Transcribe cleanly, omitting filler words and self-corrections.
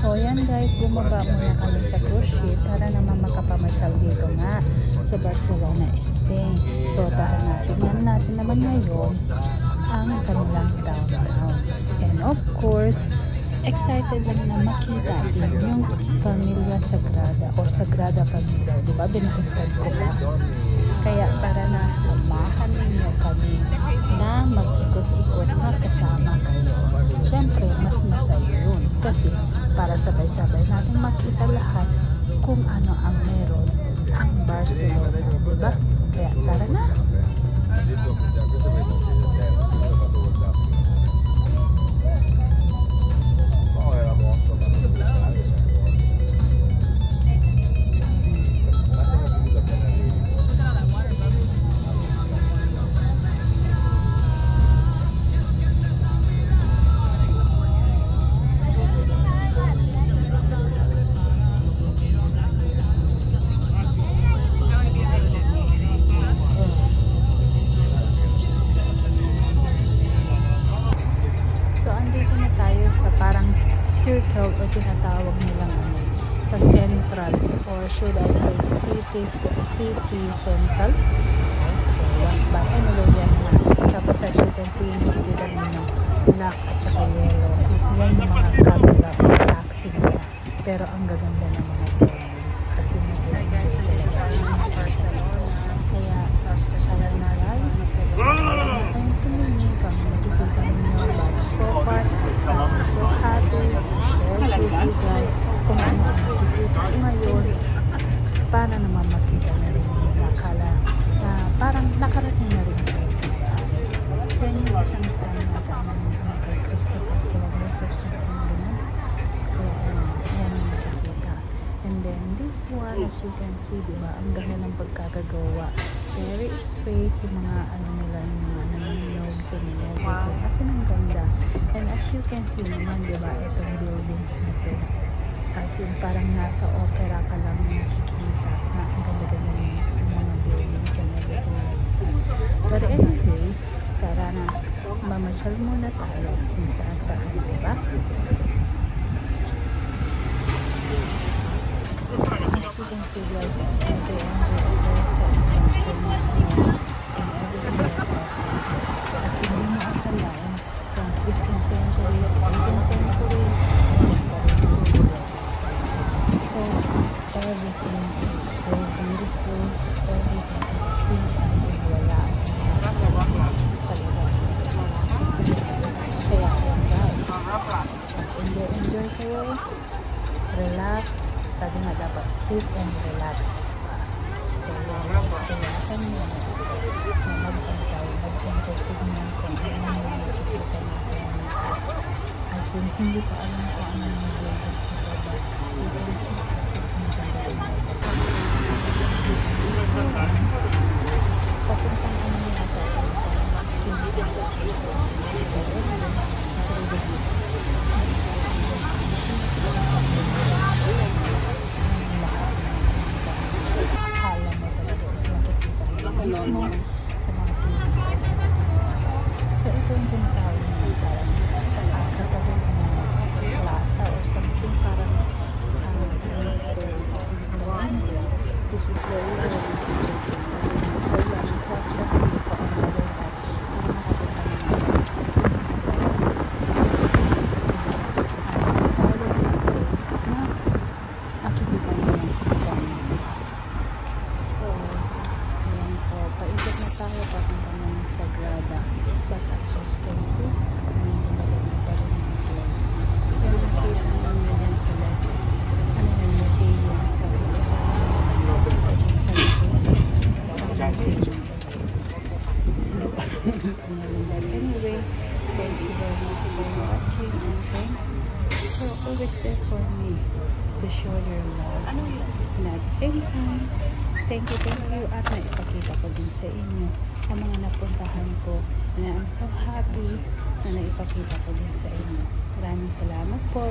So yan guys, bumaba muna kami sa cruise ship para naman makapamasyal dito nga sa Barcelona, Spain. So tara na, tignan natin naman ngayon ang kanilang downtown. And of course, excited lang na makita din yung Familia Sagrada or Sagrada Familia, di ba? Binahintad ko pa. Kaya tara na, samahan ninyo kami na mag-ikot-ikot na kasama kayo. Siyempre, mas masaya yun kasi para sabay-sabay natin makita lahat kung ano ang meron ang Barcelona, di ba? Kaya tara na! Circle o tinatawag nilang sa central, or should I say city central. But anyway, yan na. Tapos as you can see, nakikita nyo black at saka yellow is yan yung mga kabila o taxi nila. Pero ang gaganda ng mga buildings kasi nag-enjoy talaga. Kaya kaya na guys, kayong tumingin kami, nakikita nyo, but so far I'm so happy to share with you guys kung ano ang nakikita ko ngayon para naman makita na rin yung nakala na parang nakarating na rin yung yan yung isang sign na daan ng kay Christopher Columbus or something ganun. Kaya yan ang nakikita. And then this one, as you can see, diba, ang ganda ng pagkakagawa. Very straight yung mga ano nila, yung mga nodes nila dito. Kasi ang ganda. And as you can see naman, diba, itong buildings na to. As in, parang nasa opera ka lang nakikita na ang ganda-ganda yung mga buildings and everything. But anyway, tara na, mamasyal muna tayo kung saan-saan, diba? As you can see guys, it's very and everything like that. As hindi mo akalain from 15th century to 18th century, so everything is so beautiful, everything is clean as in wala. Kaya yan guys, enjoy kayo, relax. Sabi nga dapat sit and relax. So yan guys, kaya kami na mag-enjoy tignan kung ano yung nakikita natin. As in, hindi ko alam kung ano yung buildings nito, but you can see kasi ang ganda rin nito. So papuntang kami nila tayo mismo sa mga TV. So ito yung tinatawag na parang katabi na plaza or something, parang tennis court. Anyway, this is where we will be so yeah, transfer kami po ang other path para makapunta naman. This is where I'm so proud of it kasi na makikita nyo yung dami. So paikot na tayo papunta ng Sagrada, but as you can see, kasi nandun pa rin yung place. Pero nakita namin yan sa left is ano yung museum, tapos ito yung kasabi ko yung sa likod, isang museum. But anyway, thank you very much for watching, and thank you for always there for me to show your love, and at the same time thank you at naipakita ko din sa inyo ang mga napuntahan ko, and I'm so happy na naipakita ko din sa inyo. Maraming salamat po.